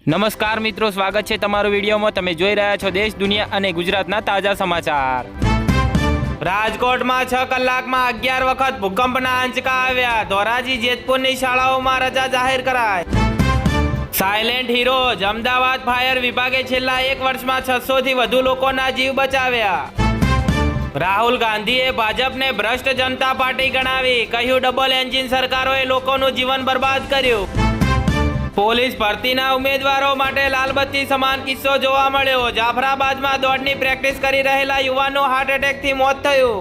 નમસ્કાર મિત્રો, સ્વાગત છે તમારું વિડીયોમાં। તમે જોઈ રહ્યા છો દેશ, દુનિયા અને ગુજરાતના તાજા સમાચાર। રાજકોટમાં 6 કલાકમાં 11 વખત ભૂકંપના આંચકા આવ્યા। ધોરાજી જેતપુરની શાળાઓમાં રજા જાહેર કરાઈ। સાયલેન્ટ હીરોઝ અમદાવાદ ફાયર વિભાગે છેલ્લા 1 વર્ષમાં 600 થી વધુ લોકોના જીવ બચાવ્યા। રાહુલ ગાંધીએ ભાજપને ભ્રષ્ટ જનતા પાર્ટી ગણાવી। કહ્યું, ડબલ એન્જિન સરકારોએ લોકોનું જીવન બરબાદ કર્યું। પોલીસ ભરતીના ઉમેદવારો માટે લાલબત્તી સમાન કિસ્સો જોવા મળ્યો। જાફરાબાદમાં દોડની પ્રેક્ટિસ કરી રહેલા યુવાનનું હાર્ટ એટેકથી મોત થયું।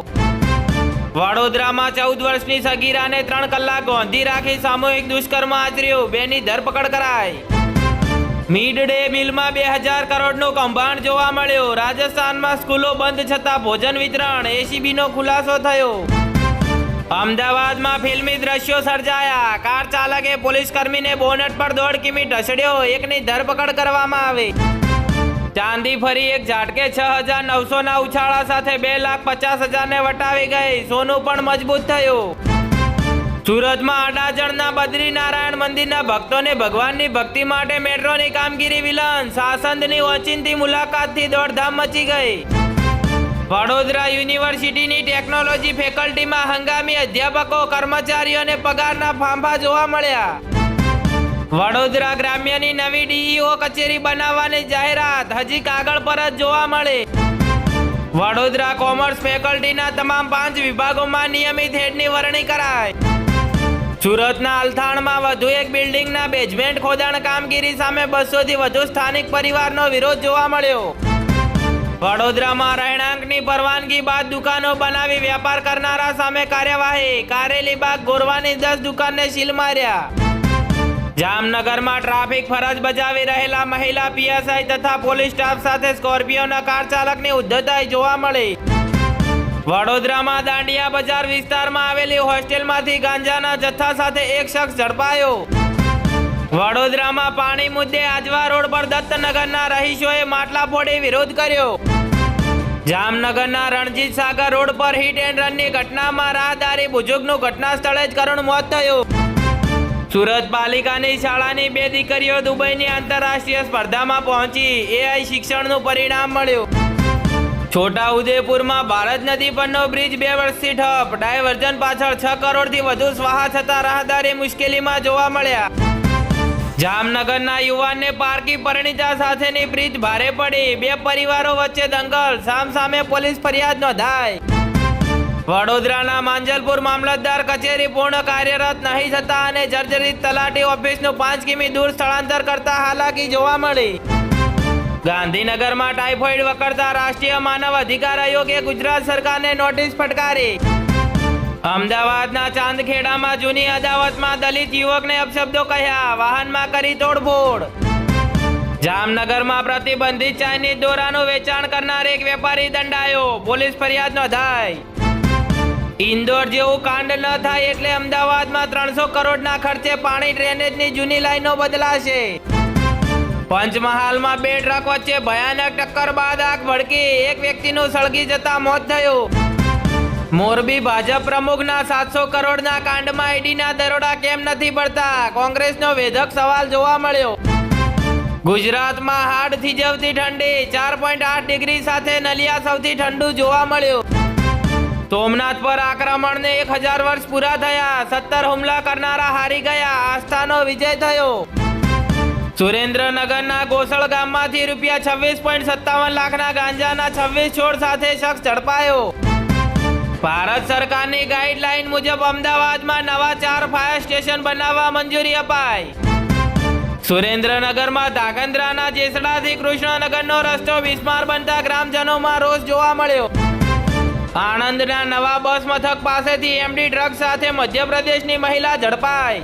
વડોદરામાં 14 વર્ષની સગીરાને 3 કલાક ગોંધી રાખી સામૂહિક દુષ્કર્મ આચર્યું। 2ની ધરપકડ કરાઈ। મિડ ડે મિલમાં 2000 કરોડનું કૌભાંડ જોવા મળ્યું। રાજસ્થાનમાં સ્કૂલો બંધ છતાં ભોજન વિતરણ, એસીબીનો ખુલાસો થયો। અમદાવાદમાં ફિલ્મી દ્રશ્યો સર્જાયા। કાર ચાલકે પોલીસ કર્મીને બોનેટ પર 1.5 કિમી ઢસડ્યો। 1ની ધરપકડ કરવામાં આવી। ચાંદી ફરી એક ઝાટકે 6900ના ઉછાળા સાથે 2,50,000ને વટાવી ગઈ। સોનું પણ મજબૂત થયું। સુરતમાં અડાજણના બદ્રીનારાયણ મંદિરના ભક્તોને ભગવાનની ભક્તિ માટે મેટ્રોની કામગીરી વિલન। સાસંદની ઓચિંતી મુલાકાતથી દોડધામ મચી ગઈ। વડોદરા યુનિવર્સિટીની ટેકનોલોજી ફેકલ્ટીમાં હંગામી અધ્યાપકો કર્મચારીઓને પગારના ફાંફા જોવા મળ્યા। વડોદરા ગ્રામ્યની નવી ડીઈઓ કચેરી બનાવવાની જાહેરાત હજી કાગળ પર જ જોવા મળે। વડોદરા કોમર્સ ફેકલ્ટીના તમામ 5 વિભાગોમાં નિયમિત હેડની વરણી કરાય। સુરતના અલથાણમાં વધુ એક બિલ્ડિંગના બેઝમેન્ટ ખોદાણ કામગીરી સામે 200 થી વધુ સ્થાનિક પરિવારનો વિરોધ જોવા મળ્યો। વડોદરામાં રહેણાંકની પરવાનગી બાદ દુકાનો બનાવી વેપાર કરનારા સામે કાર્યવાહી। કારેલીબાગ ગોરવાની 10 દુકાનને સીલ માર્યા। જામનગરમાં ટ્રાફિક ફરજ બજાવી રહેલા મહિલા પીએસઆઈ તથા પોલીસ સ્ટાફ સાથે સ્કોર્પિયોના કાર ચાલકની ઉદ્ધતાઈ જોવા મળી। વડોદરામાં દાંડિયા બજાર વિસ્તારમાં આવેલી હોસ્ટેલમાંથી ગાંજાના જથ્થા સાથે એક શખ્સ ઝડપાયો। વડોદરામાં પાણી મુદ્દે આજવા રોડ પર દત્તનગરના રહીશોએ માટલા ફોડી વિરોધ કર્યો। જામનગરના રણજીત સાગર રોડ પર હિટ એન્ડ રનની ઘટનામાં રાહદારી બુજુર્ગનું ઘટના સ્થળે જ કરુણ મોત થયું। સુરત પાલિકાની શાળાની 2 દીકરીઓ દુબઈની આંતરરાષ્ટ્રીય સ્પર્ધામાં પહોંચી। એઆઈ શિક્ષણનું પરિણામ મળ્યું। છોટાઉદેપુરમાં ભારત નદી પરનો બ્રિજ 2 વર્ષથી ઠપ। ડાયવર્ઝન પાછળ 6 કરોડથી વધુ સ્વાહા થતા રાહદારી મુશ્કેલીમાં જોવા મળ્યા। જામનગરના યુવાનને પારકી પરિણીતા સાથેની પ્રીત ભારે પડી। 2 પરિવારો વચ્ચે દંગલ, સામસામે પોલીસ ફરિયાદ નોંધાઈ। વડોદરાના માંજલપુર મામલતદાર કચેરી પૂર્ણ કાર્યરત નહીં થતા અને જર્જરિત તલાટી ઓફિસનું 5 કિમી દૂર સ્થળાંતર કરતા હાલાકી જોવા મળી। ગાંધીનગરમાં ટાઇફોઇડ વકરતા રાષ્ટ્રીય માનવ અધિકાર આયોગે ગુજરાત સરકારને નોટિસ ફટકારી। અમદાવાદના ચાંદખેડામાં જૂની અદાવતમાં દલિત યુવકને અપશબ્દો કહ્યા। વાહનમાં કરી તોડફોડ। જામનગરમાં પ્રતિબંધિત ચાઇનીઝ દોરાનું વેચાણ કરનાર એક વેપારી દંડાયો। પોલીસ ફરિયાદ નોંધાઈ। ઇન્દોર જેવું કાંડ ન થાય એટલે અમદાવાદમાં 300 કરોડના ખર્ચે પાણી ડ્રેનેજની જૂની લાઈનો બદલાશે। પંચમહાલમાં 2 ટ્રક વચ્ચે ભયાનક ટક્કર બાદ આગ ભડકી। એક વ્યક્તિનું સળગી જતા મોત થયું। મોરબી ભાજપ પ્રમુખના 700 કરોડના કાંડમાં ઈડીના દરોડા કેમ નથી પડતા? કોંગ્રેસનો વેધક સવાલ જોવા મળ્યો। ગુજરાતમાં હાડ થીજવતી ઠંડી, 4.8 ડિગ્રી સાથે નલિયા સૌથી ઠંડુ જોવા મળ્યું। સોમનાથ પર આક્રમણને 1000 વર્ષ પૂરા થયા। 17 હુમલા કરનારા હારી ગયા, આસ્થાનો વિજય થયો। સુરેન્દ્રનગરના ગોસળ ગામમાંથી ₹26.57 લાખના ગાંજાના 26 છોડ સાથે શખ્સ ઝડપાયો। ભારત સરકારની ગાઈડલાઈન મુજબ અમદાવાદમાં નવા 4 ફાયર સ્ટેશન બનાવવા મંજૂરી અપાઈ। સુરેન્દ્રનગરમાં ધાંગધ્રાના જેસડાથી કૃષ્ણનગરનો રસ્તો બિસ્માર બનતા ગ્રામજનોમાં રોષ જોવા મળ્યો। આણંદના નવા બસ મથક પાસેથી એમડી ડ્રગ્સ સાથે મધ્યપ્રદેશની મહિલા ઝડપાઈ।